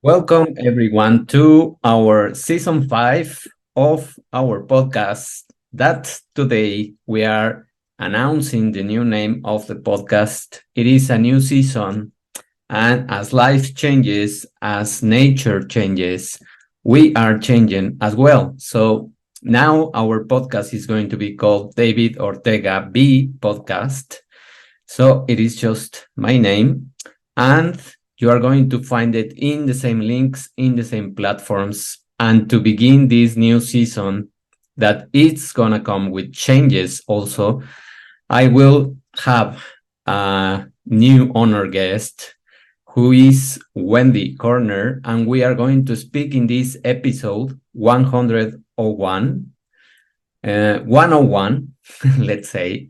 Welcome everyone to our season 5 of our podcast. That today we are announcing the new name of the podcast. It is a new season, and as life changes, as nature changes, we are changing as well. So now our podcast is going to be called David Ortega B Podcast. So it is just my name. And you are going to find it in the same links, in the same platforms. And to begin this new season, that it's going to come with changes also, I will have a new honor guest who is Wendy Corner. And we are going to speak in this episode 101, 101, let's say.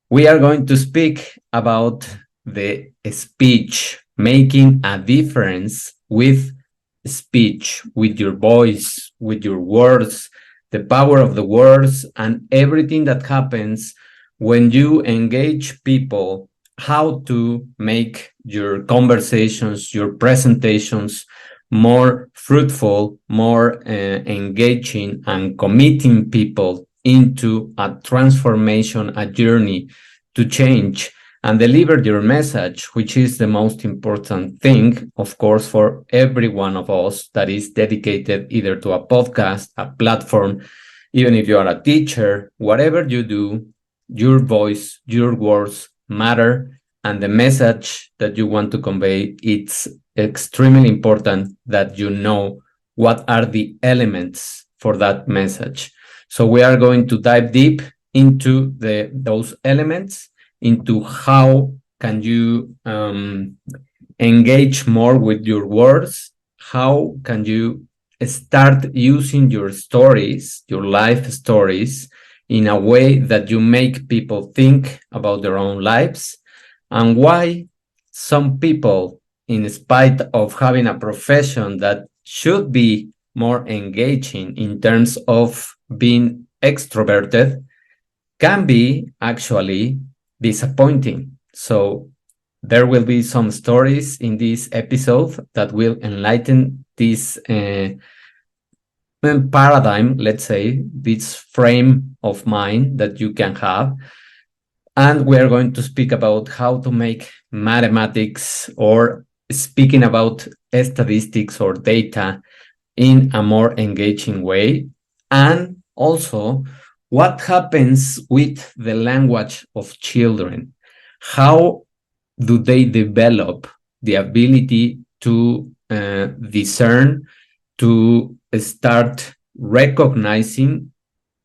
We are going to speak about the speech, making a difference with speech, with your voice, with your words, the power of the words, and everything that happens when you engage people, how to make your conversations, your presentations more fruitful, more engaging, and committing people into a transformation, a journey to change and deliver your message, which is the most important thing, of course, for every one of us that is dedicated either to a podcast, a platform, even if you are a teacher, whatever you do, your voice, your words matter, and the message that you want to convey, it's extremely important that you know what are the elements for that message. So we are going to dive deep into those elements, into how can you engage more with your words, how can you start using your stories, your life stories, in a way that you make people think about their own lives, and why some people, in spite of having a profession that should be more engaging in terms of being extroverted, can be actually disappointing. So there will be some stories in this episode that will enlighten this paradigm, let's say, this frame of mind that you can have. And we are going to speak about how to make mathematics, or speaking about statistics or data, in a more engaging way. And also, what happens with the language of children? How do they develop the ability to discern, to start recognizing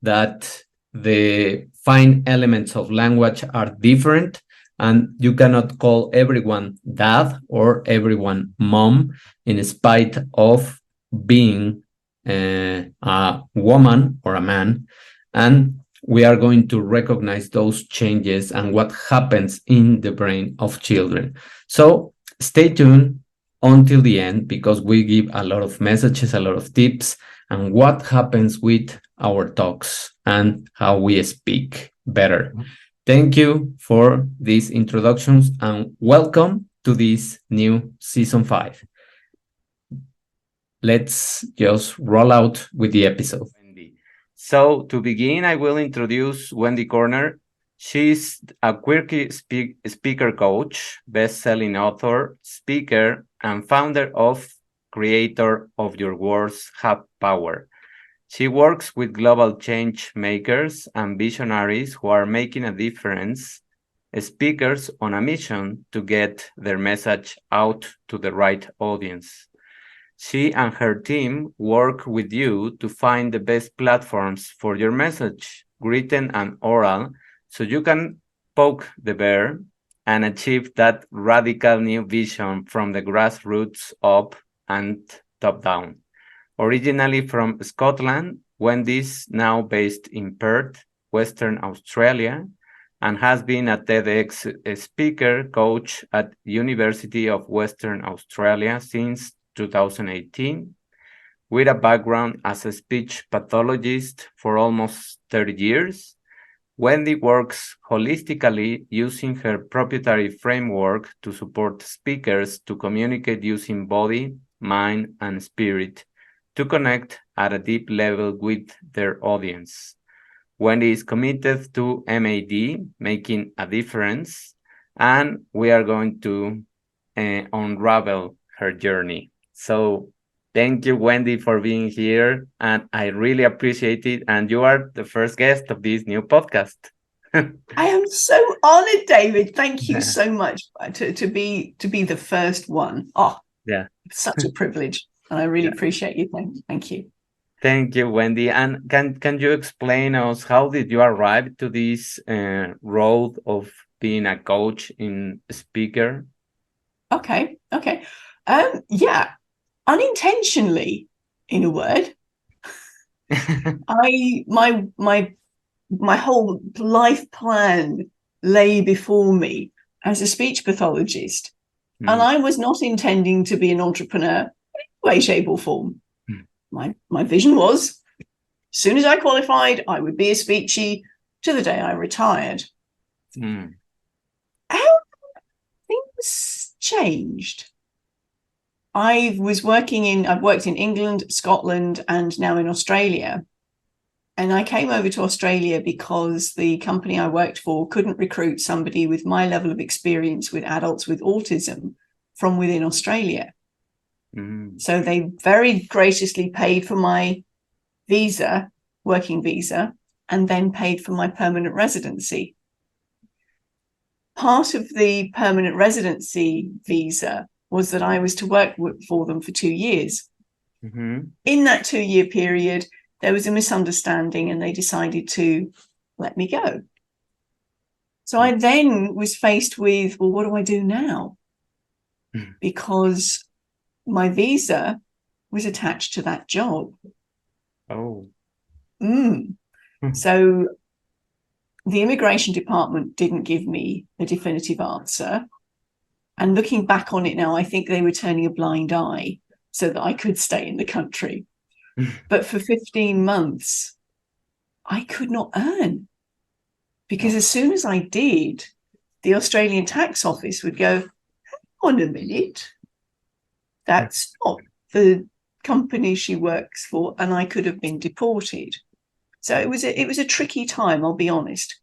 that the fine elements of language are different, and you cannot call everyone dad or everyone mom in spite of being a woman or a man. And we are going to recognize those changes and what happens in the brain of children. So stay tuned until the end, because we give a lot of messages, a lot of tips, and what happens with our talks and how we speak better. Thank you for these introductions, and welcome to this new season 5. Let's just roll out with the episode. So to begin, I will introduce Wendy Corner. She's a quirky speaker coach, best-selling author, speaker, and founder of Creator of Your Words Have Power. She works with global change makers and visionaries who are making a difference, speakers on a mission to get their message out to the right audience. She and her team work with you to find the best platforms for your message, written and oral, so you can poke the bear and achieve that radical new vision from the grassroots up and top down. Originally from Scotland, Wendy's now based in Perth, Western Australia, and has been a TEDx speaker coach at University of Western Australia since 2018, with a background as a speech pathologist for almost 30 years. Wendy works holistically using her proprietary framework to support speakers to communicate using body, mind, and spirit to connect at a deep level with their audience. Wendy is committed to M.A.D, making a difference, and we are going to unravel her journey. So thank you, Wendy, for being here, and I really appreciate it. And you are the first guest of this new podcast. I am so honored, David. Thank you so much to be the first one. Oh, yeah, such a privilege, and I really appreciate you. Thank you. Thank you, Wendy. And can you explain us how did you arrive to this role of being a coach and speaker? Okay. Yeah, unintentionally, in a word. My whole life plan lay before me as a speech pathologist, and I was not intending to be an entrepreneur in any way, shape, or form. My vision was, as soon as I qualified, I would be a speechy to the day I retired. How things changed. I've worked in England, Scotland, and now in Australia. And I came over to Australia because the company I worked for couldn't recruit somebody with my level of experience with adults with autism from within Australia. So they very graciously paid for my visa, working visa, and then paid for my permanent residency. Part of the permanent residency visa was that I was to work for them for 2 years. In that 2-year period, there was a misunderstanding and they decided to let me go. So I then was faced with, well, what do I do now? Because my visa was attached to that job. So the immigration department didn't give me a definitive answer. And looking back on it now, I think they were turning a blind eye so that I could stay in the country. But for 15 months, I could not earn. Because as soon as I did, the Australian tax office would go, hang on a minute, that's not the company she works for, and I could have been deported. So it was a tricky time, I'll be honest.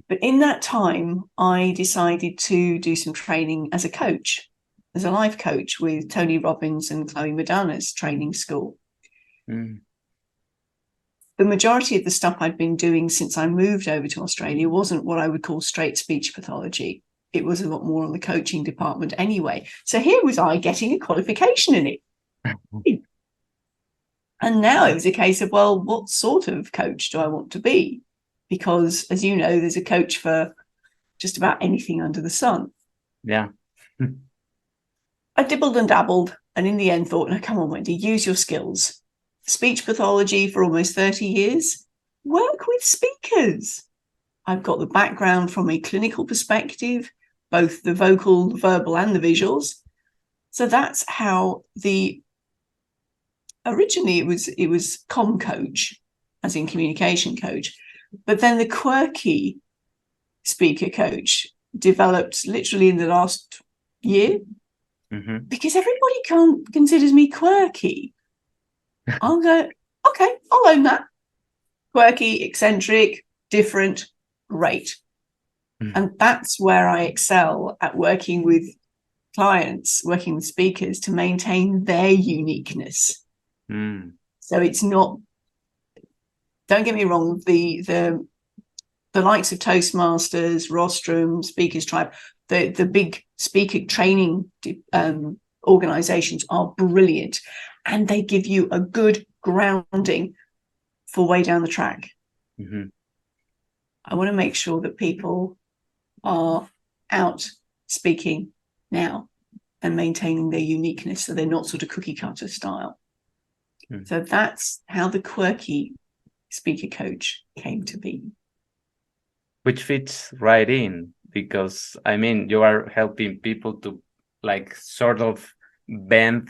But in that time, I decided to do some training as a coach, as a life coach with Tony Robbins and Chloe Madonna's training school. The majority of the stuff I'd been doing since I moved over to Australia wasn't what I would call straight speech pathology. It was a lot more on the coaching department anyway. So here was I getting a qualification in it. And now it was a case of, well, what sort of coach do I want to be? Because, as you know, there's a coach for just about anything under the sun. Yeah. I dibbled and dabbled, and in the end thought, no, come on, Wendy, use your skills. Speech pathology for almost 30 years. Work with speakers. I've got the background from a clinical perspective, both the vocal, the verbal, and the visuals. So that's how originally it was comm coach, as in communication coach, but then the quirky speaker coach developed literally in the last year, because everybody considers me quirky. I'll go, okay, I'll own that. Quirky, eccentric, different, great. And that's where I excel at working with clients, working with speakers to maintain their uniqueness. So it's not, don't get me wrong, the likes of Toastmasters, Rostrum, Speakers Tribe, the big speaker training organizations are brilliant, and they give you a good grounding for way down the track. I want to make sure that people are out speaking now and maintaining their uniqueness, so they're not sort of cookie cutter style. So that's how the quirky speaker coach came to be. Which fits right in, because I mean, you are helping people to like sort of bend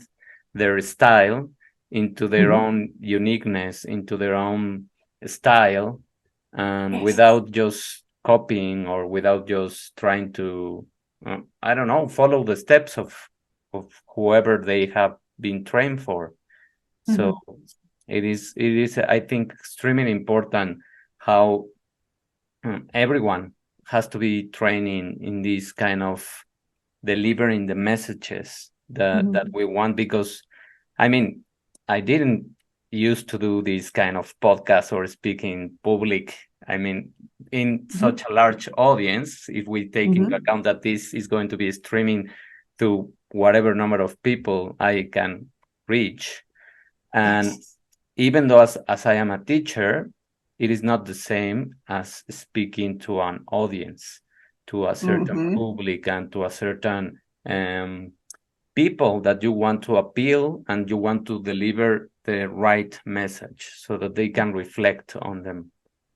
their style into their own uniqueness, into their own style, and without just copying or without just trying to, I don't know, follow the steps of whoever they have been trained for. So it is, I think, extremely important how everyone has to be trained in this kind of delivering the messages that we want, because I mean, I didn't used to do this kind of podcast or speaking public. I mean, in such a large audience, if we take into account that this is going to be streaming to whatever number of people I can reach. And even though as I am a teacher, it is not the same as speaking to an audience, to a certain public, and to a certain people that you want to appeal, and you want to deliver the right message so that they can reflect on them.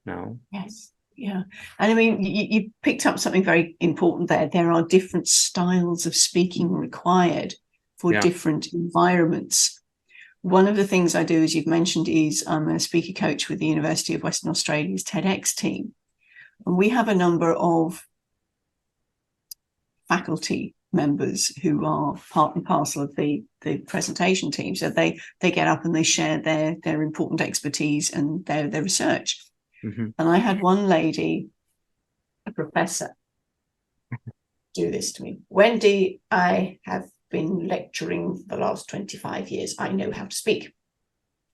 No? Yes. Yeah. And I mean, you picked up something very important there. There are different styles of speaking required for different environments. One of the things I do, as you've mentioned, is I'm a speaker coach with the University of Western Australia's TEDx team. And we have a number of faculty members who are part and parcel of the presentation team. So they get up and they share their important expertise and their research. And I had one lady, a professor, do this to me. Wendy, I have been lecturing for the last 25 years. I know how to speak.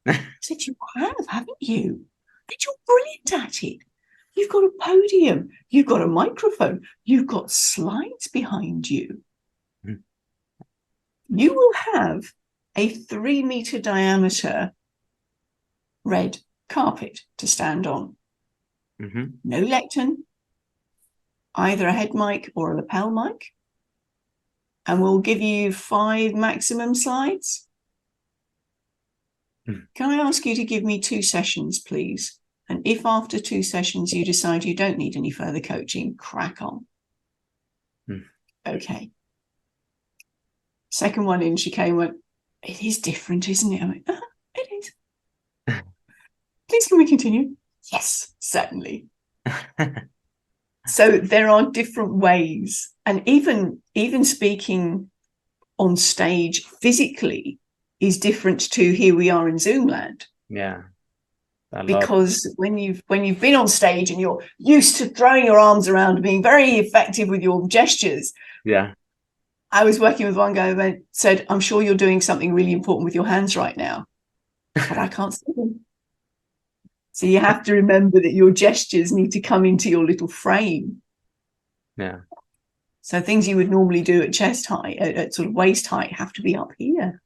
I said, you have, haven't you? But you're brilliant at it. You've got a podium. You've got a microphone. You've got slides behind you. You will have a 3-meter diameter red carpet to stand on. No lectern, either a head mic or a lapel mic. And we'll give you 5 maximum slides. Can I ask you to give me 2 sessions, please? And if after 2 sessions you decide you don't need any further coaching, crack on. Okay. Second one in, she came and went, it is different, isn't it? I went, it is. Please, can we continue? Yes, certainly. So there are different ways. And even speaking on stage physically is different to here we are in Zoom land. Yeah. Because when you've been on stage and you're used to throwing your arms around and being very effective with your gestures. Yeah. I was working with one guy who said, I'm sure you're doing something really important with your hands right now, but I can't see them. So you have to remember that your gestures need to come into your little frame. Yeah. So things you would normally do at chest height, at sort of waist height, have to be up here.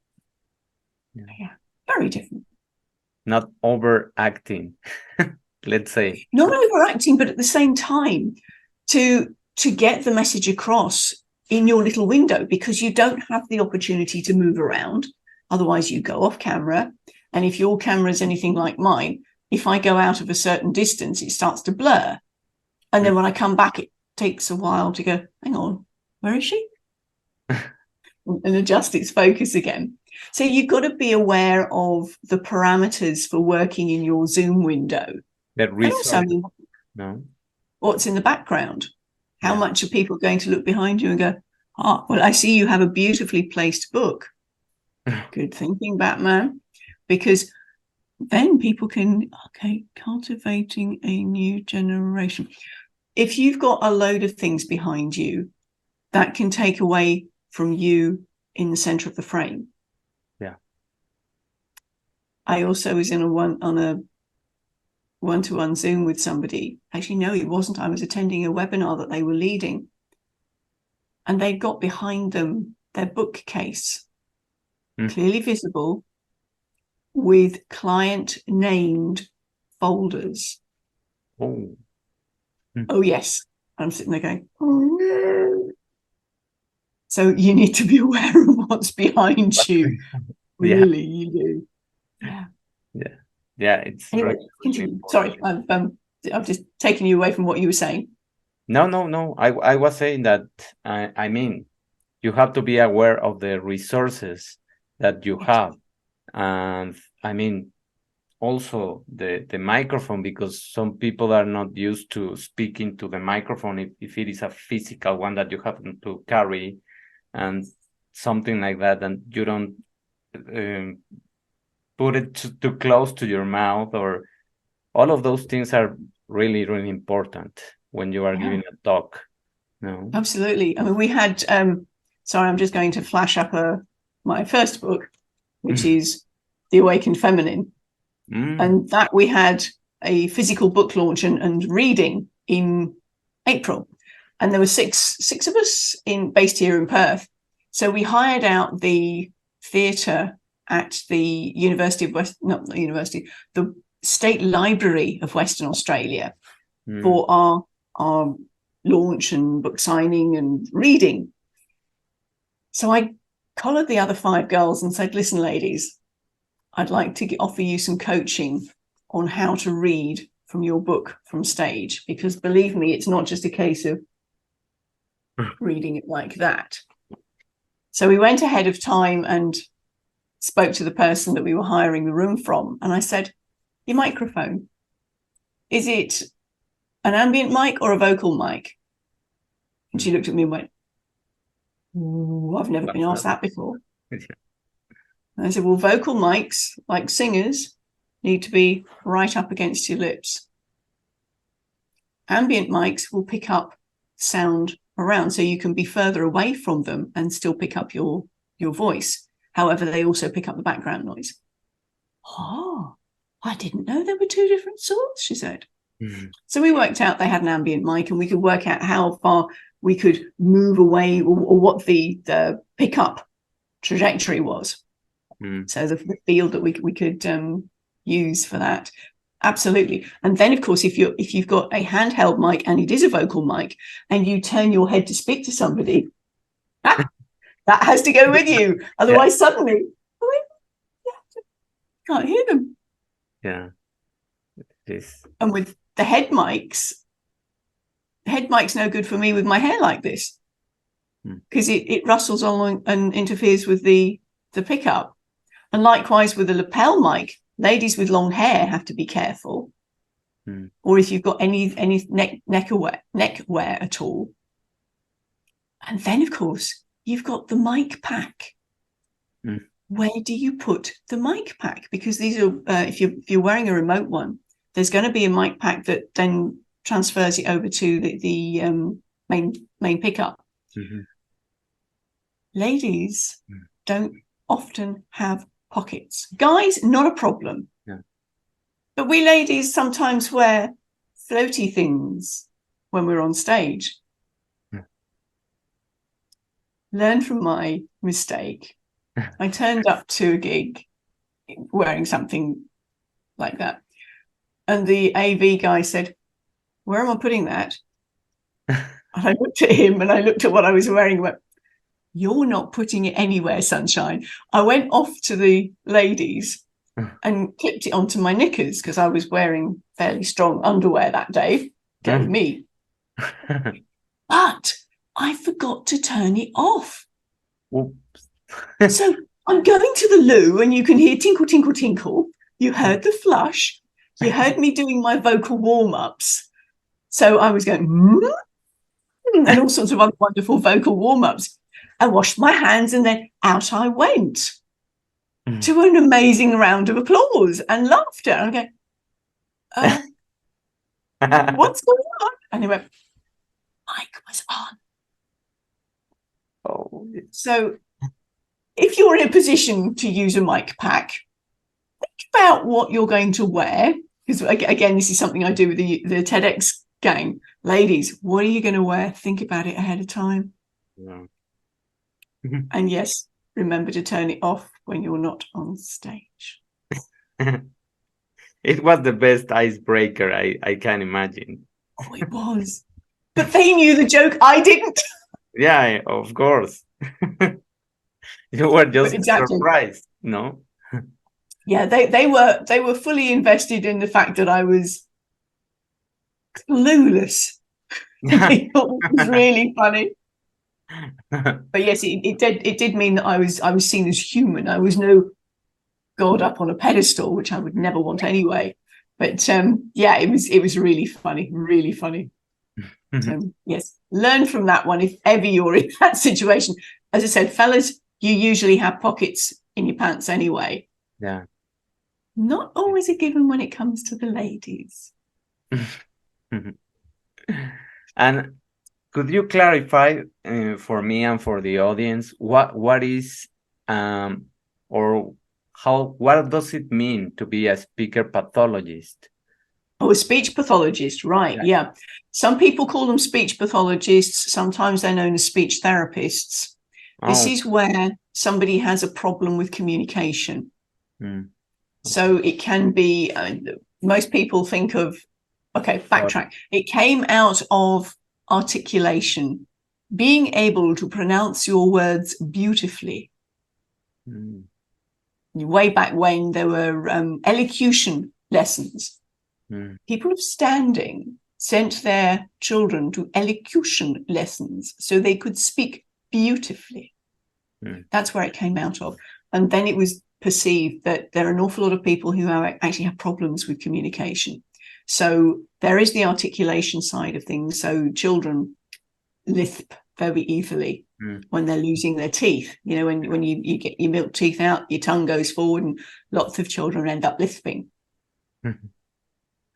Yeah. Very different. Not overacting, let's say. Not overacting, but at the same time, to get the message across in your little window, because you don't have the opportunity to move around. Otherwise, you go off camera. And if your camera is anything like mine, if I go out of a certain distance, it starts to blur. And then when I come back, it takes a while to go, hang on, where is she? And adjust its focus again. So you've got to be aware of the parameters for working in your Zoom window. That also, no. What's in the background? How much are people going to look behind you and go, well, I see you have a beautifully placed book. Good thinking, Batman. Because then people can, cultivating a new generation. If you've got a load of things behind you, that can take away from you in the center of the frame. Yeah. I also was on a one-to-one Zoom with somebody. Actually, no, it wasn't. I was attending a webinar that they were leading. And they'd got behind them their bookcase, clearly visible, with client-named folders. Oh, yes. I'm sitting there going, oh, no. So you need to be aware of what's behind you. Really, you do. Yeah. Yeah. Yeah. It's anyway, continue. Sorry, I've just taken you away from what you were saying. No. I was saying that, I mean, you have to be aware of the resources that you have. And I mean, also the microphone, because some people are not used to speaking to the microphone if it is a physical one that you have to carry and something like that, and you don't put it too close to your mouth, or all of those things are really, really important when you are giving a talk. No, absolutely. I mean, we had. Sorry, I'm just going to flash up my first book, which is The Awakened Feminine, and that we had a physical book launch and reading in April, and there were six of us based here in Perth. So we hired out the theatre at the the State Library of Western Australia for our launch and book signing and reading. So I collared the other 5 girls and said, listen, ladies, I'd like to offer you some coaching on how to read from your book from stage, because believe me, it's not just a case of reading it like that. So we went ahead of time and spoke to the person that we were hiring the room from. And I said, your microphone, is it an ambient mic or a vocal mic? And she looked at me and went, ooh, I've never been asked that before. And I said, well, vocal mics, like singers, need to be right up against your lips. Ambient mics will pick up sound around, so you can be further away from them and still pick up your voice. However, they also pick up the background noise. Oh, I didn't know there were 2 different sorts, she said. So we worked out they had an ambient mic, and we could work out how far we could move away, or what the pickup trajectory was. So the field that we could use for that. Absolutely. And then, of course, if you've got a handheld mic and it is a vocal mic, and you turn your head to speak to somebody, that has to go with you. Otherwise, suddenly, you can't hear them. Yeah. Yes. And with the head mic's no good for me with my hair like this, because it rustles on and interferes with the pickup. And likewise with the lapel mic, ladies with long hair have to be careful. Or if you've got any neck wear at all. And then, of course, you've got the mic pack. Where do you put the mic pack? Because these are, if you're wearing a remote one, there's going to be a mic pack that then transfers it over to the main pickup. Ladies don't often have pockets. Guys, not a problem. But we ladies sometimes wear floaty things when we're on stage. Learn from my mistake. I turned up to a gig wearing something like that. And the AV guy said, where am I putting that? And I looked at him and I looked at what I was wearing and went, you're not putting it anywhere, sunshine. I went off to the ladies and clipped it onto my knickers, because I was wearing fairly strong underwear that day. Go me. But I forgot to turn it off. So I'm going to the loo and you can hear tinkle, tinkle, tinkle. You heard the flush. You heard me doing my vocal warm-ups. So I was going, and all sorts of other wonderful vocal warm-ups. I washed my hands and then out I went to an amazing round of applause and laughter. And I go, what's going on? And he went, mic was on. So if you're in a position to use a mic pack, think about what you're going to wear. Because again, this is something I do with the TEDx gang. Ladies, what are you going to wear? Think about it ahead of time. And yes, remember to turn it off when you're not on stage. It was the best icebreaker I can imagine. Oh, it was. But they knew the joke. I didn't. Yeah, of course. You were just surprised, no? Yeah, they were fully invested in the fact that I was clueless. It was really funny. But yes, it did mean that I was seen as human. I was no god up on a pedestal, which I would never want anyway. But yeah, it was really funny, really funny. So yes, learn from that one if ever you're in that situation. As I said, fellas, you usually have pockets in your pants anyway. Yeah. Not always a given when it comes to the ladies. And could you clarify for me and for the audience what is or what does it mean to be a speaker pathologist? Oh, a speech pathologist, right? Yeah. Some people call them speech pathologists. Sometimes they're known as speech therapists. This is where somebody has a problem with communication. So it can be, most people think of, backtrack. It came out of articulation, being able to pronounce your words beautifully. Way back when there were elocution lessons, people of standing sent their children to elocution lessons so they could speak beautifully. That's where it came out of. And then it was perceived that there are an awful lot of people who actually have problems with communication. So there is the articulation side of things. So children lisp very easily when they're losing their teeth. You know, when you get your milk teeth out, your tongue goes forward, and lots of children end up lisping.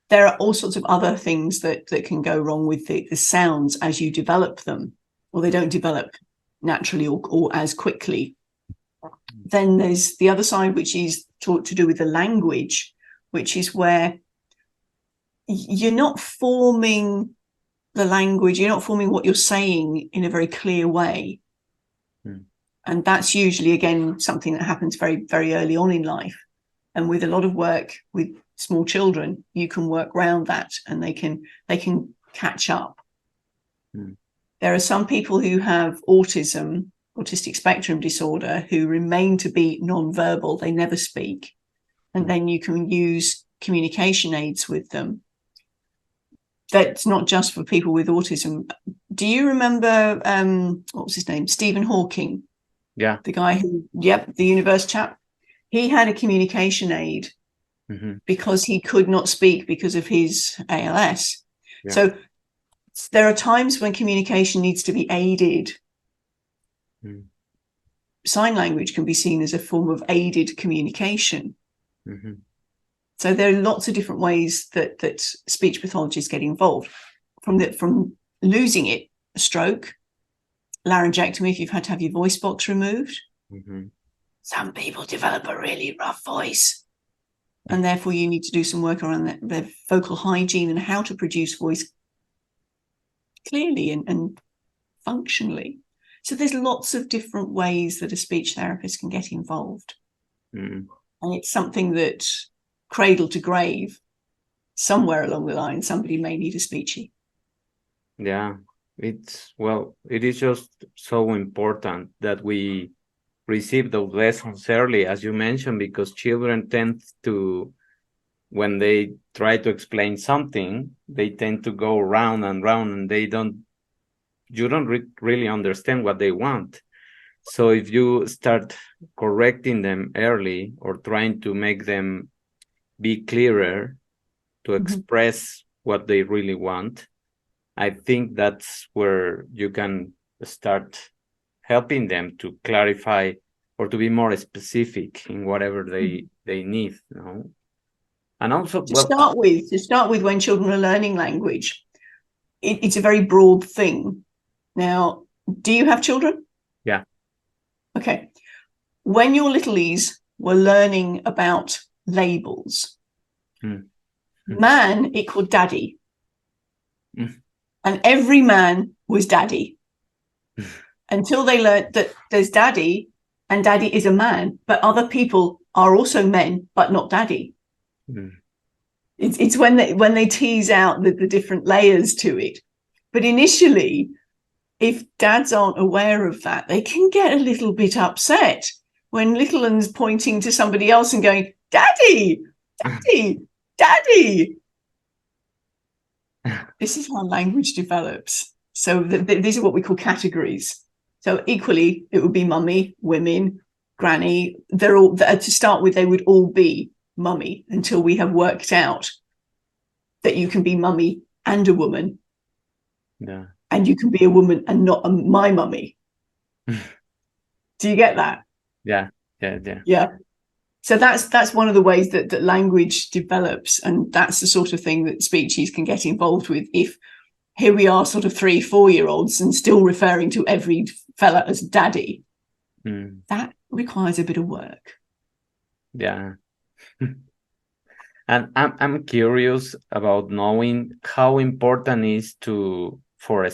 There are all sorts of other things that can go wrong with the sounds as you develop them, or they don't develop naturally or as quickly. Then there's the other side, which is to do with the language, which is where you're not forming the language, you're not forming what you're saying in a very clear way. And that's usually, again, something that happens very, very early on in life. And with a lot of work with small children, you can work around that and they can catch up. There are some people who have autistic spectrum disorder, who remain to be non-verbal. They never speak. And then you can use communication aids with them. That's not just for people with autism. Do you remember, what was his name? Stephen Hawking. Yeah. The guy the universe chap. He had a communication aid because he could not speak because of his ALS. Yeah. So there are times when communication needs to be aided. Sign language can be seen as a form of aided communication. So there are lots of different ways that speech pathologists get involved, from losing it, a stroke, laryngectomy if you've had to have your voice box removed. Some people develop a really rough voice, and therefore you need to do some work around their vocal hygiene and how to produce voice clearly and functionally. So there's lots of different ways that a speech therapist can get involved. And it's something that, cradle to grave, somewhere along the line, somebody may need a speechy. Yeah, it is just so important that we receive those lessons early, as you mentioned, because children tend to, when they try to explain something, they tend to go round and round, and you don't really understand what they want. So if you start correcting them early or trying to make them be clearer to express what they really want, I think that's where you can start helping them to clarify or to be more specific in whatever they need, you know. And also to start with when children are learning language, it's a very broad thing. Now, do you have children? Yeah. Okay. When your littlies were learning about labels, man equaled daddy. And every man was daddy until they learned that there's daddy, and daddy is a man, but other people are also men, but not daddy. It's when they tease out the different layers to it. But initially, if dads aren't aware of that, they can get a little bit upset when little one's pointing to somebody else and going, daddy, daddy, daddy. This is how language develops. So these are what we call categories. So equally, it would be mummy, women, granny. They're all, to start with, they would all be mummy until we have worked out that you can be mummy and a woman. Yeah. And you can be a woman and not my mummy. Do you get that? Yeah. Yeah. So that's one of the ways that language develops, and that's the sort of thing that speeches can get involved with. If here we are, sort of 3-4-year-olds, and still referring to every fella as daddy, that requires a bit of work. Yeah. And I'm curious about knowing how important is for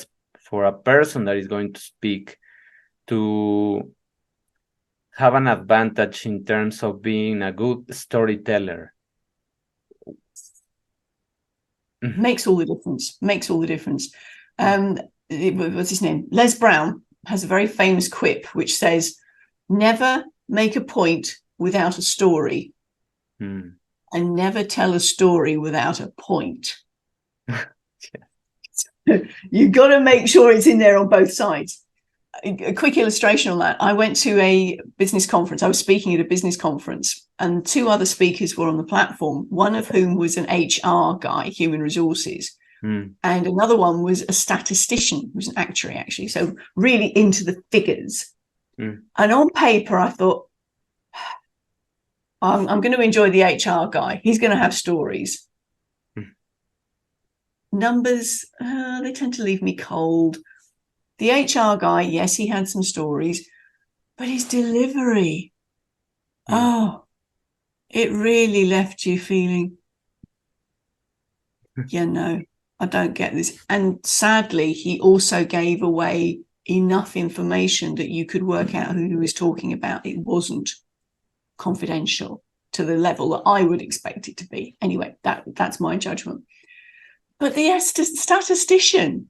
a person that is going to speak to have an advantage in terms of being a good storyteller. Makes all the difference. What's his name? Les Brown has a very famous quip which says, never make a point without a story, and never tell a story without a point. You've got to make sure it's in there on both sides. A quick illustration on that. I went to a business conference. I was speaking at a business conference, and 2 other speakers were on the platform, one of whom was an HR guy, human resources, and another one was a statistician, who's an actuary, actually. So really into the figures. And on paper, I thought, I'm going to enjoy the HR guy. He's going to have stories. Numbers, they tend to leave me cold. The HR guy, yes, he had some stories, but his delivery, it really left you feeling, no, I don't get this. And sadly, he also gave away enough information that you could work out who he was talking about. It wasn't confidential to the level that I would expect it to be. Anyway, that's my judgment. But the statistician,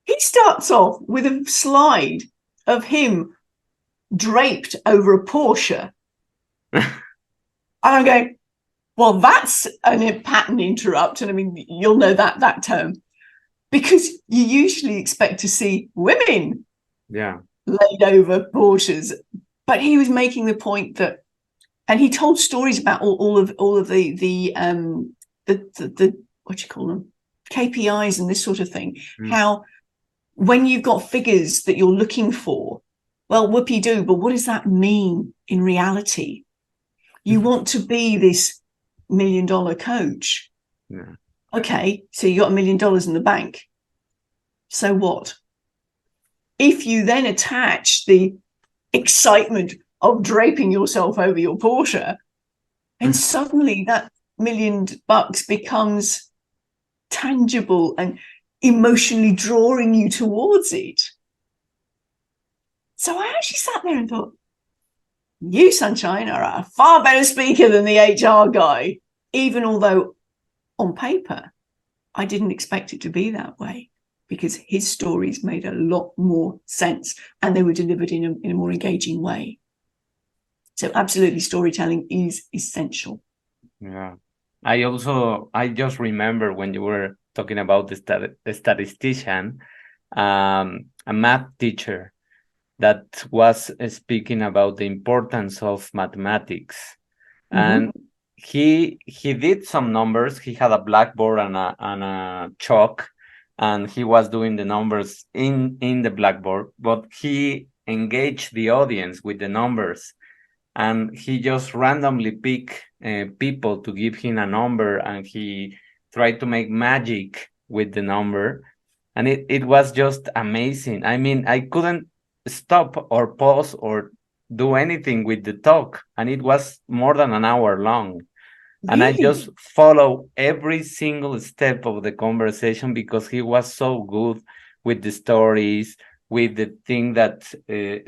he starts off with a slide of him draped over a Porsche. And I'm going, well, that's a pattern interrupt. And I mean, you'll know that term, because you usually expect to see women laid over Porsches. But he was making the point that, and he told stories about all of the what do you call them, KPIs and this sort of thing. How when you've got figures that you're looking for, well, whoopee-doo, but what does that mean in reality? You want to be this $1 million coach. Yeah. Okay, so you got $1 million in the bank. So what? If you then attach the excitement of draping yourself over your Porsche, and suddenly that $1 million becomes tangible and emotionally drawing you towards it. So I actually sat there and thought, you, Sunshine, are a far better speaker than the HR guy, even although on paper I didn't expect it to be that way, because his stories made a lot more sense and they were delivered in a more engaging way. So absolutely, storytelling is essential. Yeah. I just remember when you were talking about the statistician, a math teacher that was speaking about the importance of mathematics. And he did some numbers. He had a blackboard and a chalk, and he was doing the numbers in the blackboard, but he engaged the audience with the numbers, and he just randomly picked people to give him a number, and he tried to make magic with the number, and it was just amazing. I mean, I couldn't stop or pause or do anything with the talk, and it was more than an hour long. And I just follow every single step of the conversation because he was so good with the stories, with the thing that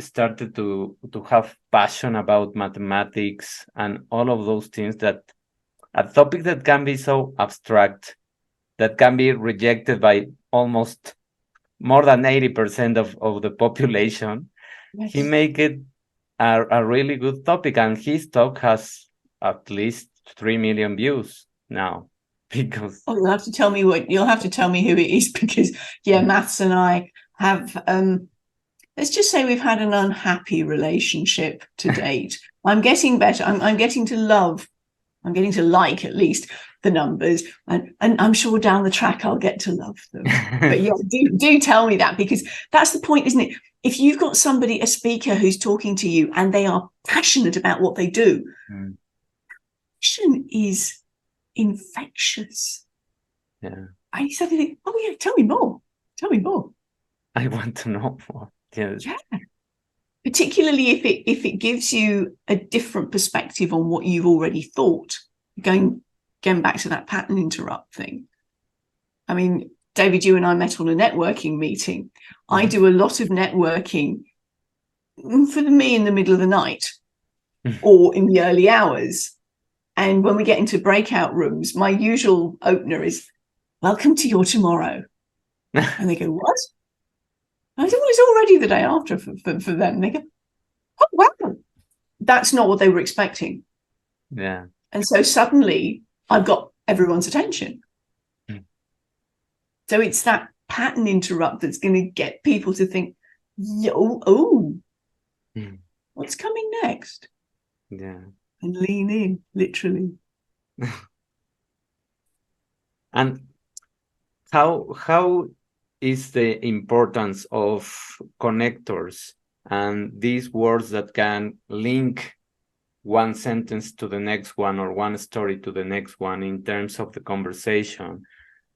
started to have passion about mathematics and all of those things, that a topic that can be so abstract, that can be rejected by almost more than 80% of the population. Yes. He make it a really good topic, and his talk has at least 3 million views now. Because you'll have to tell me who it is, because Maths and I have let's just say we've had an unhappy relationship to date. I'm getting better. I'm getting to love I'm getting to like at least the numbers, and I'm sure down the track I'll get to love them. But yeah, do tell me that, because that's the point, isn't it? If you've got somebody, a speaker who's talking to you and they are passionate about what they do, passion is infectious. Yeah. And you suddenly think, oh yeah, tell me more. Tell me more. I want to know more. Yes. Yeah. Particularly if it gives you a different perspective on what you've already thought. Going back to that pattern interrupt thing. I mean, David, you and I met on a networking meeting. I do a lot of networking for me in the middle of the night or in the early hours. And when we get into breakout rooms, my usual opener is, welcome to your tomorrow. And they go, what? I said, well, it's already the day after for them. And they go, oh, wow. That's not what they were expecting. Yeah. And so suddenly I've got everyone's attention. So it's that pattern interrupt that's going to get people to think, what's coming next? Yeah. And lean in, literally. And how is the importance of connectors and these words that can link one sentence to the next one or one story to the next one in terms of the conversation?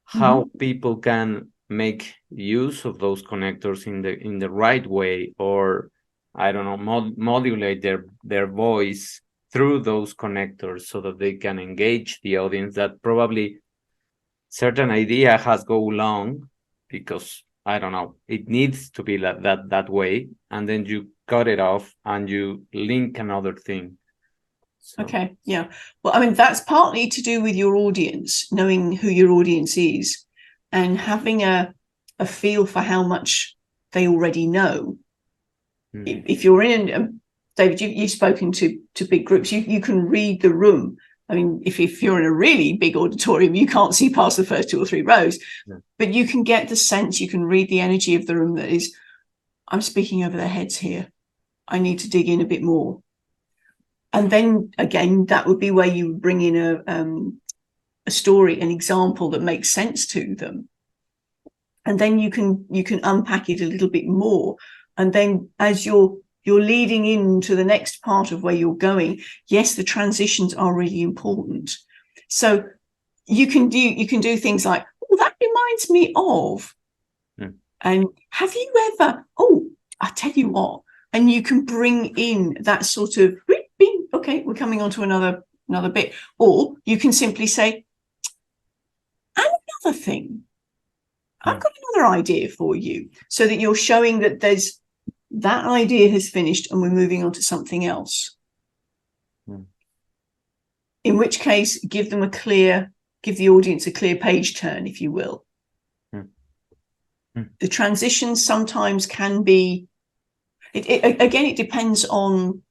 How people can make use of those connectors in the right way, or I don't know, modulate their voice through those connectors so that they can engage the audience that probably certain idea has go long because I don't know, it needs to be that way, and then you cut it off and you link another thing. So. Okay, yeah. Well, I mean, that's partly to do with your audience, knowing who your audience is and having a feel for how much they already know. If you're in, David, you've spoken to big groups, you can read the room. I mean, if you're in a really big auditorium, you can't see past the first 2 or 3 rows, but you can get the sense, you can read the energy of the room that is, I'm speaking over their heads here. I need to dig in a bit more. And then again, that would be where you bring in a story, an example that makes sense to them. And then you can unpack it a little bit more. And then as you're leading into the next part of where you're going, yes, the transitions are really important. So you can do things like, oh, that reminds me of, and have you ever, oh, I tell you what, and you can bring in that sort of, okay, we're coming on to another bit. Or you can simply say, and another thing, I've got another idea for you, so that you're showing that that idea has finished and we're moving on to something else. In which case, give the audience a clear page turn, if you will. The transitions sometimes can be, again, it depends on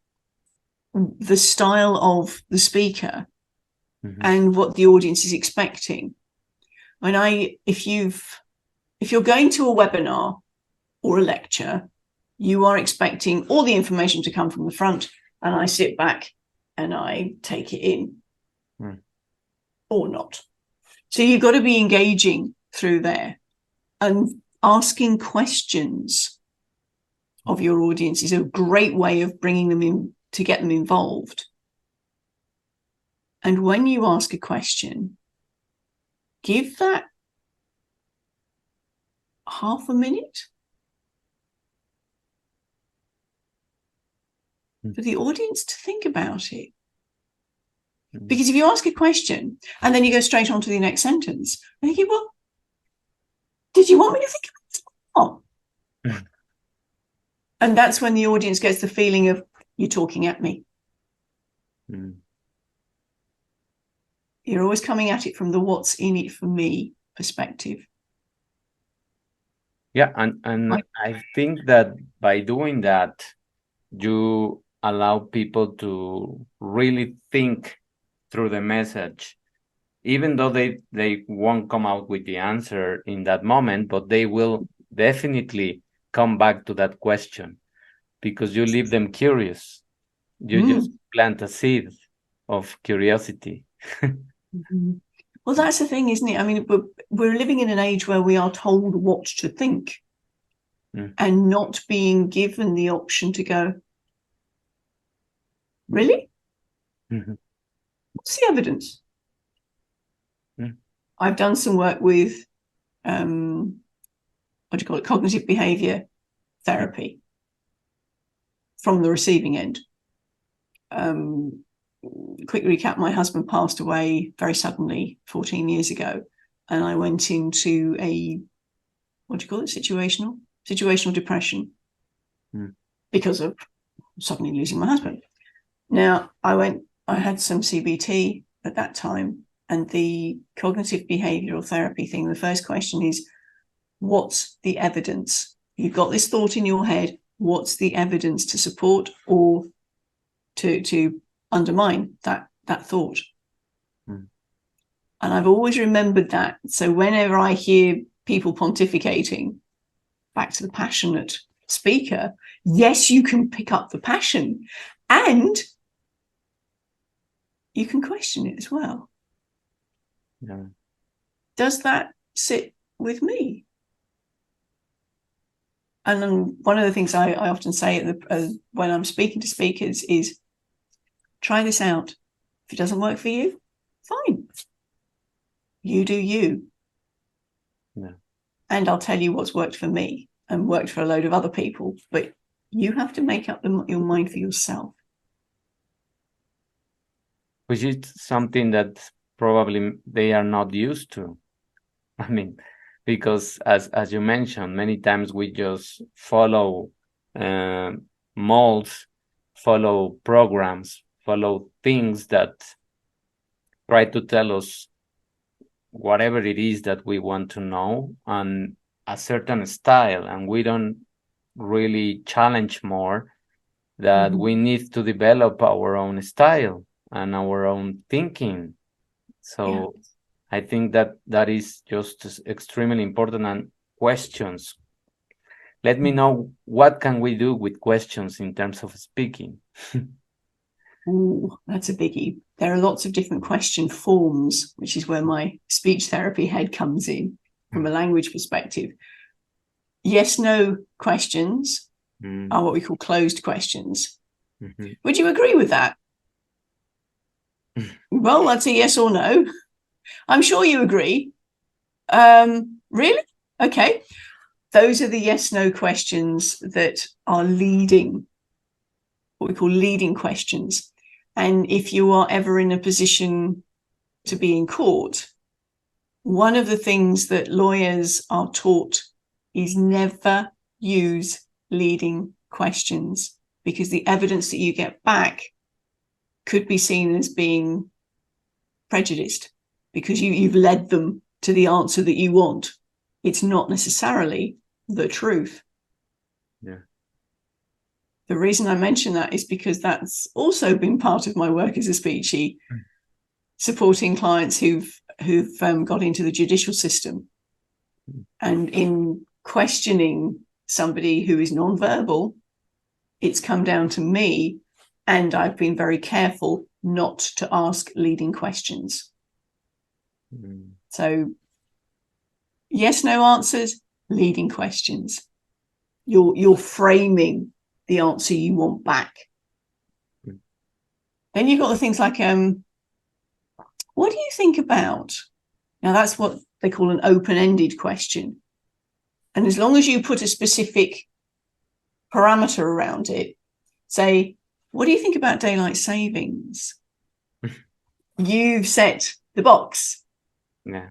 the style of the speaker and what the audience is expecting. If you're going to a webinar or a lecture, you are expecting all the information to come from the front, and I sit back and I take it in or not. So you've got to be engaging through there, and asking questions of your audience is a great way of bringing them in to get them involved. And when you ask a question, give that half a minute for the audience to think about it. Because if you ask a question and then you go straight on to the next sentence, and you think, well, did you want me to think about this? And that's when the audience gets the feeling of, you're talking at me. You're always coming at it from the what's in it for me perspective. Yeah, and I think that by doing that, you allow people to really think through the message, even though they won't come out with the answer in that moment, but they will definitely come back to that question because you leave them curious. You just plant a seed of curiosity. Mhm. Well, that's the thing, isn't it? I mean, we're living in an age where we are told what to think and not being given the option to go, really? What's the evidence? I've done some work with, what do you call it, cognitive behavior therapy from the receiving end. Quick recap, my husband passed away very suddenly 14 years ago, and I went into a, what do you call it, situational depression because of suddenly losing my husband. Now, I had some CBT at that time, and the cognitive behavioral therapy thing, the first question is, what's the evidence? You've got this thought in your head, what's the evidence to support or to undermine that thought? And I've always remembered that. So whenever I hear people pontificating, back to the passionate speaker, yes, you can pick up the passion and you can question it as well. Yeah. Does that sit with me? And then one of the things I often say when I'm speaking to speakers is, try this out. If it doesn't work for you, fine. You do you. Yeah. And I'll tell you what's worked for me and worked for a load of other people. But you have to make up your mind for yourself. Which is something that probably they are not used to. I mean, because as you mentioned, many times we just follow molds, follow programs, follow things that try to tell us whatever it is that we want to know and a certain style, and we don't really challenge more that we need to develop our own style and our own thinking. So I think that is just extremely important. And questions. Let me know, what can we do with questions in terms of speaking? Ooh, that's a biggie. There are lots of different question forms, which is where my speech therapy head comes in from a language perspective. Yes, no questions are what we call closed questions. Would you agree with that? Well, that's a yes or no. I'm sure you agree. Really? Okay. Those are the yes-no questions that are leading, what we call leading questions. And if you are ever in a position to be in court, one of the things that lawyers are taught is never use leading questions, because the evidence that you get back could be seen as being prejudiced because you've led them to the answer that you want. It's not necessarily the truth. Yeah. The reason I mention that is because that's also been part of my work as a speechie, supporting clients who've got into the judicial system. And in questioning somebody who is nonverbal, it's come down to me, and I've been very careful not to ask leading questions. So yes, no answers, leading questions. You're framing the answer you want back. Then you've got the things like, what do you think about? Now that's what they call an open-ended question. And as long as you put a specific parameter around it, say, what do you think about daylight savings? You've set the box. Yeah.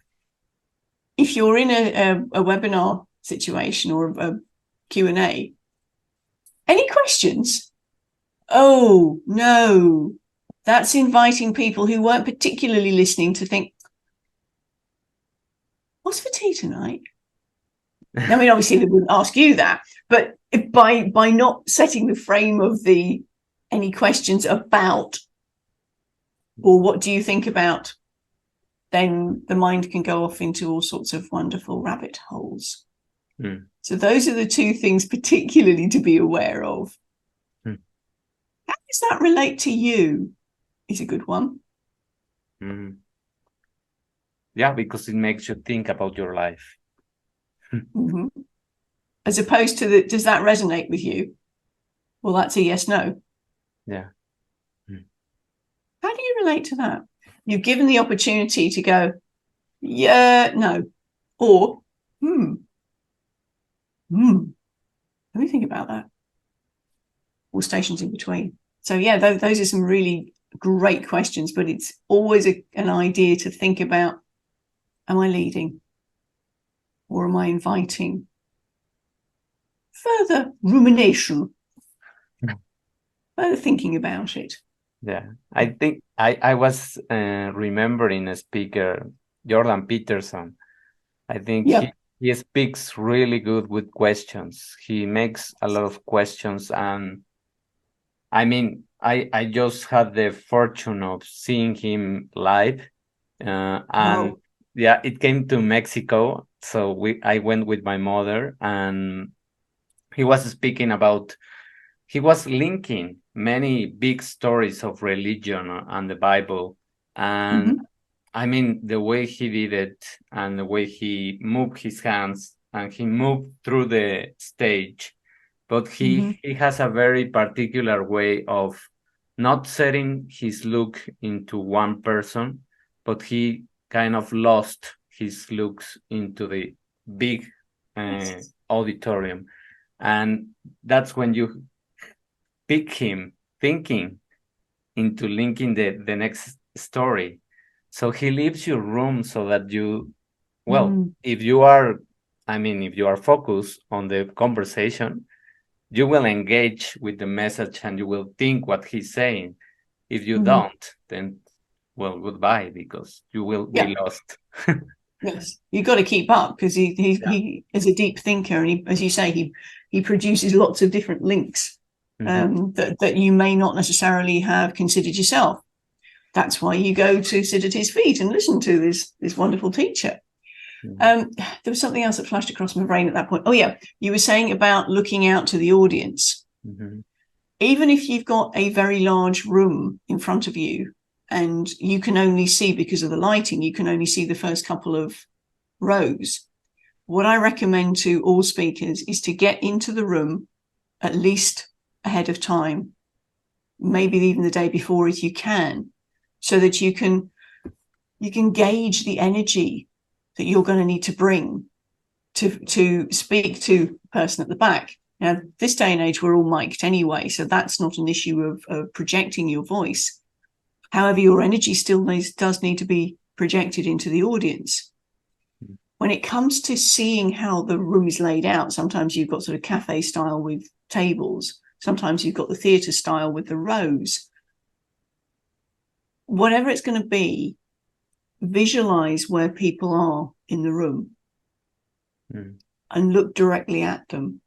If you're in a webinar situation or a Q&A, any questions? Oh, no. That's inviting people who weren't particularly listening to think, what's for tea tonight? I mean, obviously they wouldn't ask you that, but by not setting the frame of any questions about, or what do you think about, then the mind can go off into all sorts of wonderful rabbit holes. So those are the two things particularly to be aware of. How does that relate to you? is a good one. Mm. Yeah, because it makes you think about your life. Mm-hmm. As opposed to does that resonate with you? Well, that's a yes, no. Yeah. How do you relate to that? You've given the opportunity to go, yeah, no, or, let me think about that. Or stations in between. So yeah, those are some really great questions, but it's always an idea to think about, am I leading? Or am I inviting further rumination, further thinking about it? Yeah, I think I was remembering a speaker, Jordan Peterson. I think he speaks really good with questions. He makes a lot of questions, and I mean, I just had the fortune of seeing him live, and yeah, it came to Mexico, so I went with my mother, and he was speaking about. He was linking many big stories of religion and the Bible. And I mean, the way he did it and the way he moved his hands and he moved through the stage. But he has a very particular way of not setting his look into one person, but he kind of lost his looks into the big auditorium. And that's when you pick him thinking into linking the next story. So he leaves your room so that you, well, if you are focused on the conversation, you will engage with the message and you will think what he's saying. If you don't, then, well, goodbye, because you will be lost. Yes, you've got to keep up because he is a deep thinker, and he, as you say, he produces lots of different links that you may not necessarily have considered yourself. That's why you go to sit at his feet and listen to this wonderful teacher. There was something else that flashed across my brain at that point. Oh yeah, you were saying about looking out to the audience. Even if you've got a very large room in front of you and you can only see, because of the lighting, you can only see the first couple of rows, what I recommend to all speakers is to get into the room at least ahead of time, maybe even the day before if you can, so that you can gauge the energy that you're going to need to bring to speak to the person at the back. Now, this day and age, we're all mic'd anyway, so that's not an issue of projecting your voice. However, your energy still does need to be projected into the audience. When it comes to seeing how the room is laid out, sometimes you've got sort of cafe style with tables. Sometimes you've got the theatre style with the rows. Whatever it's going to be, visualize where people are in the room and look directly at them.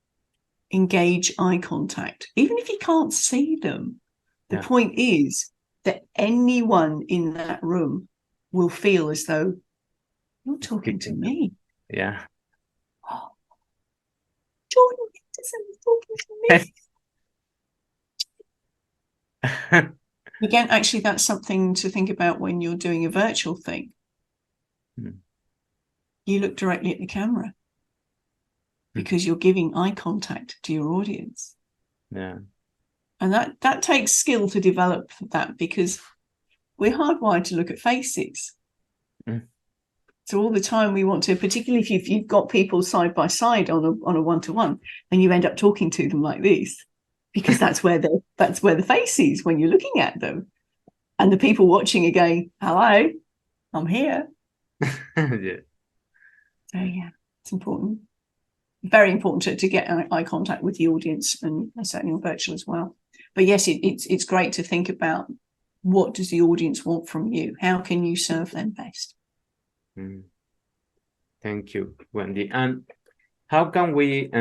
Engage eye contact. Even if you can't see them, the point is that anyone in that room will feel as though you're talking to me. Yeah. Oh, Jordan Peterson is talking to me. Again, actually, that's something to think about when you're doing a virtual thing. You look directly at the camera because you're giving eye contact to your audience. Yeah. And that takes skill to develop that, because we're hardwired to look at faces. So all the time we want to, particularly if you've got people side by side on a one-to-one, and you end up talking to them like this, because that's where the face is when you're looking at them, and the people watching are going, "Hello, I'm here." Yeah. So yeah, it's important, very important to get eye contact with the audience, and certainly on virtual as well. But yes, it's great to think about, what does the audience want from you? How can you serve them best? Thank you, Wendy. And how can we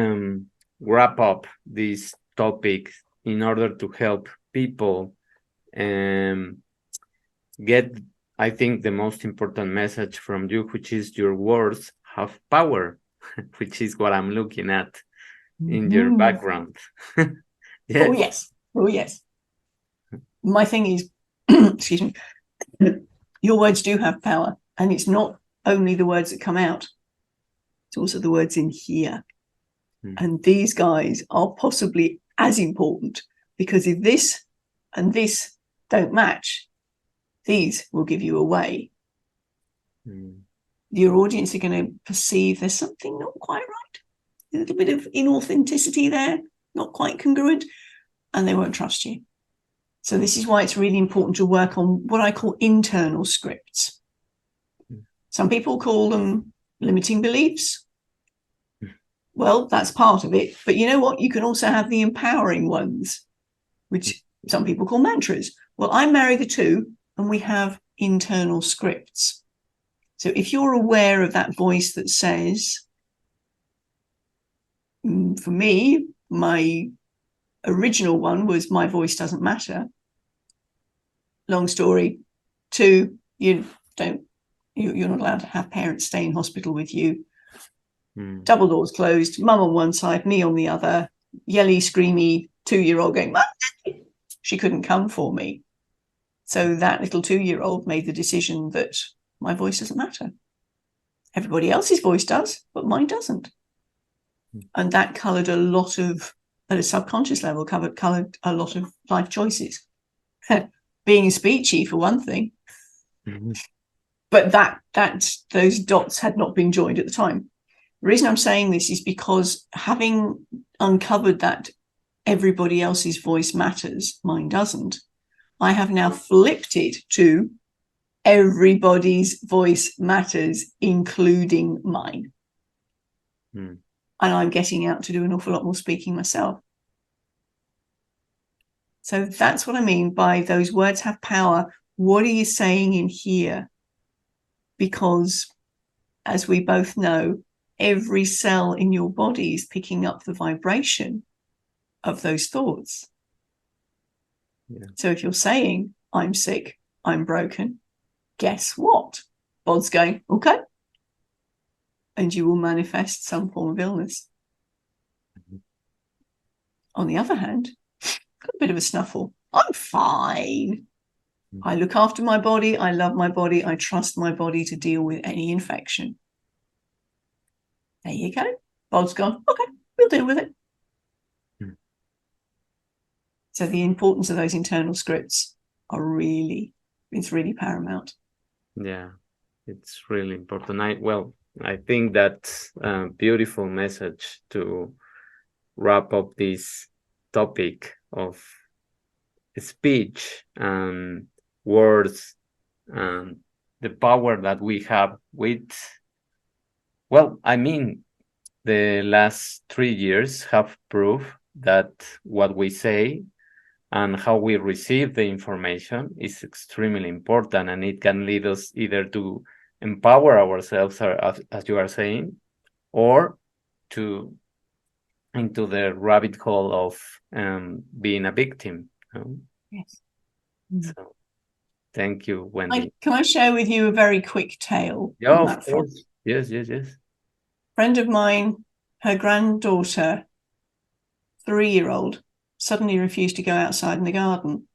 wrap up this topic in order to help people get, I think, the most important message from you, which is your words have power, which is what I'm looking at in your background. Yes. Oh yes. My thing is, excuse me, your words do have power. And it's not only the words that come out, it's also the words in here. And these guys are possibly as important, because if this and this don't match, these will give you away. Your audience are going to perceive there's something not quite right, a little bit of inauthenticity there, not quite congruent, and they won't trust you. So this is why it's really important to work on what I call internal scripts. Some people call them limiting beliefs. Well, that's part of it. But you know what? You can also have the empowering ones, which some people call mantras. Well, I marry the two, and we have internal scripts. So if you're aware of that voice that says, for me, my original one was my voice doesn't matter. Long story. 2, you're not allowed to have parents stay in hospital with you. Double doors closed, mum on one side, me on the other, yelly, screamy 2-year-old going, Mum, she couldn't come for me. So that little 2-year-old made the decision that my voice doesn't matter. Everybody else's voice does, but mine doesn't. And that coloured a lot of, at a subconscious level, coloured a lot of life choices. Being speechy, for one thing. But that those dots had not been joined at the time. The reason I'm saying this is because, having uncovered that everybody else's voice matters, mine doesn't, I have now flipped it to everybody's voice matters, including mine. And I'm getting out to do an awful lot more speaking myself. So that's what I mean by those words have power. What are you saying in here? Because, as we both know, every cell in your body is picking up the vibration of those thoughts. So if you're saying, I'm sick, I'm broken, guess what? Bod's going, okay. And you will manifest some form of illness. On the other hand, got a bit of a snuffle. I'm fine. I look after my body. I love my body. I trust my body to deal with any infection. There you go. Bod's gone, okay, we'll deal with it. So the importance of those internal scripts it's really paramount. Yeah, it's really important. I think that's a beautiful message to wrap up this topic of speech and words and the power that we have with, the last 3 years have proved that what we say and how we receive the information is extremely important, and it can lead us either to empower ourselves, as you are saying, or into the rabbit hole of being a victim. Yes. So, thank you, Wendy. Can I share with you a very quick tale? Yeah, of course. Yes. Friend of mine, her granddaughter, 3-year-old, suddenly refused to go outside in the garden.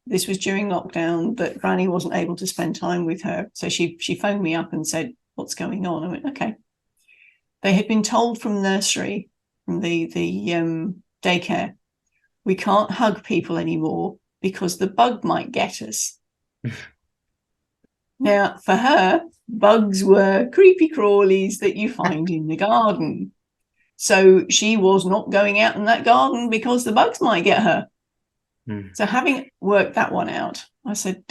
This was during lockdown, but Granny wasn't able to spend time with her. So she phoned me up and said, what's going on? I went, okay. They had been told from nursery, from the daycare, we can't hug people anymore because the bug might get us. Now, for her, bugs were creepy crawlies that you find in the garden. So she was not going out in that garden because the bugs might get her. So having worked that one out, I said,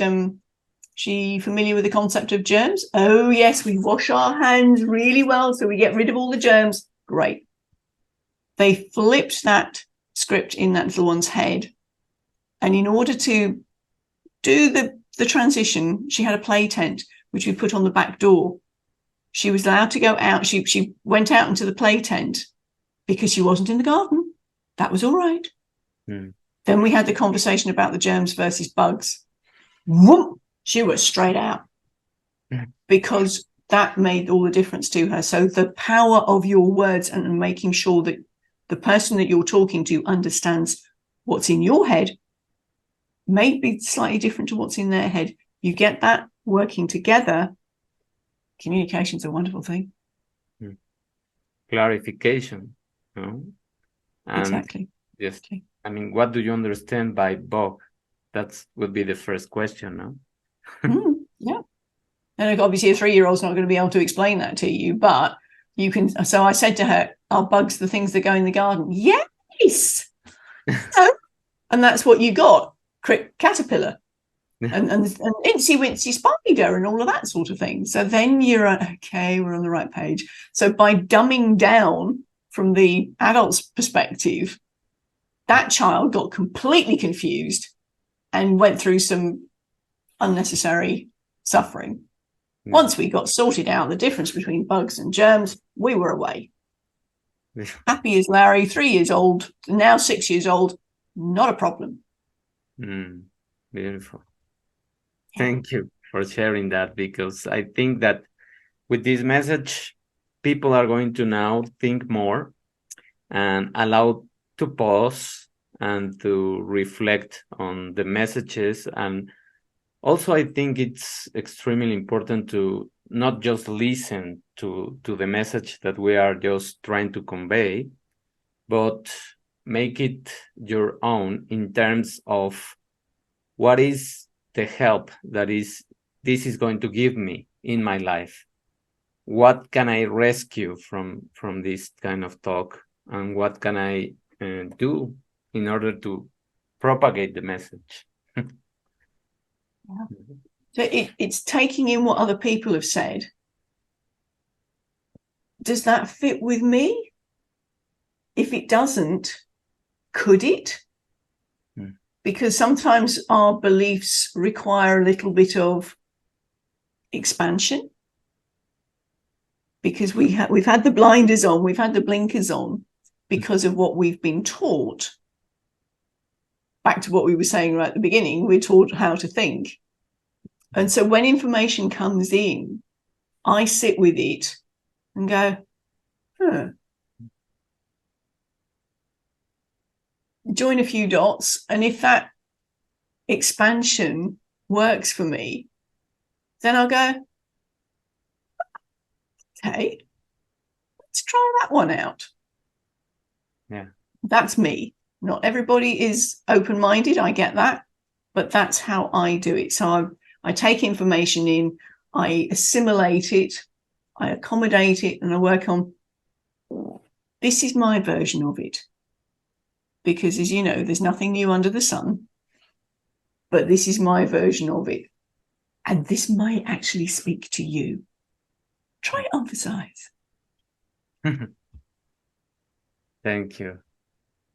she familiar with the concept of germs? Oh, yes, we wash our hands really well so we get rid of all the germs. Great. They flipped that script in that little one's head. And in order to do the transition, she had a play tent, which we put on the back door. She was allowed to go out. She went out into the play tent because she wasn't in the garden. That was all right. Then we had the conversation about the germs versus bugs. Whoop, she was straight out because that made all the difference to her. So the power of your words and making sure that the person that you're talking to understands what's in your head may be slightly different to what's in their head. You get that working together. Communication's a wonderful thing. Clarification, you know? And Exactly. yes, I mean, what do you understand by bug? That would be the first question, no? Yeah. And obviously a 3-year-old's not going to be able to explain that to you, but you can. So I said to her, are bugs the things that go in the garden? Yes. So, and that's what you got. Caterpillar and incy wincy spider and all of that sort of thing. So then you're okay, we're on the right page. So by dumbing down from the adult's perspective, that child got completely confused and went through some unnecessary suffering. Once we got sorted out the difference between bugs and germs, we were away. Happy as Larry, 3 years old, now 6 years old, not a problem. Beautiful. Thank you for sharing that, because I think that with this message, people are going to now think more and allow to pause and to reflect on the messages. And also, I think it's extremely important to not just listen to the message that we are just trying to convey, but make it your own in terms of what is the help that this is going to give me in my life. What can I rescue from this kind of talk, and what can I do in order to propagate the message? So it's taking in what other people have said. Does that fit with me? If it doesn't, could it? Because sometimes our beliefs require a little bit of expansion, because we've had the blinders on, we've had the blinkers on because of what we've been taught. Back to what we were saying right at the beginning, we're taught how to think. And so when information comes in, I sit with it and go, join a few dots. And if that expansion works for me, then I'll go, okay, let's try that one out. Yeah. That's me. Not everybody is open-minded, I get that, but that's how I do it. So I take information in, I assimilate it, I accommodate it, and I work on, this is my version of it. Because as you know, there's nothing new under the sun, but this is my version of it. And this might actually speak to you. Try it on for size. Thank you.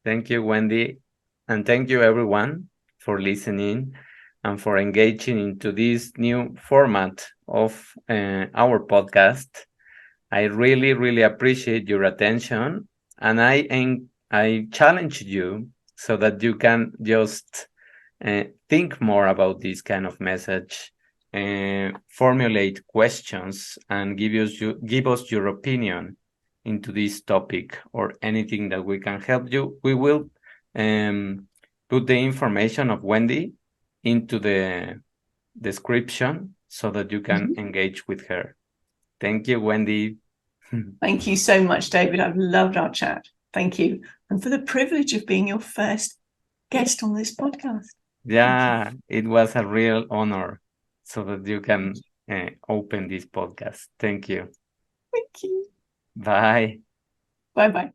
Thank you, Wendy. And thank you, everyone, for listening and for engaging into this new format of our podcast. I really, really appreciate your attention. And I challenge you so that you can just think more about this kind of message, formulate questions, and give us your opinion into this topic or anything that we can help you. We will put the information of Wendy into the description so that you can engage with her. Thank you, Wendy. Thank you so much, David. I've loved our chat. Thank you. And for the privilege of being your first guest on this podcast. Yeah, it was a real honor so that you can open this podcast. Thank you. Thank you. Bye. Bye-bye.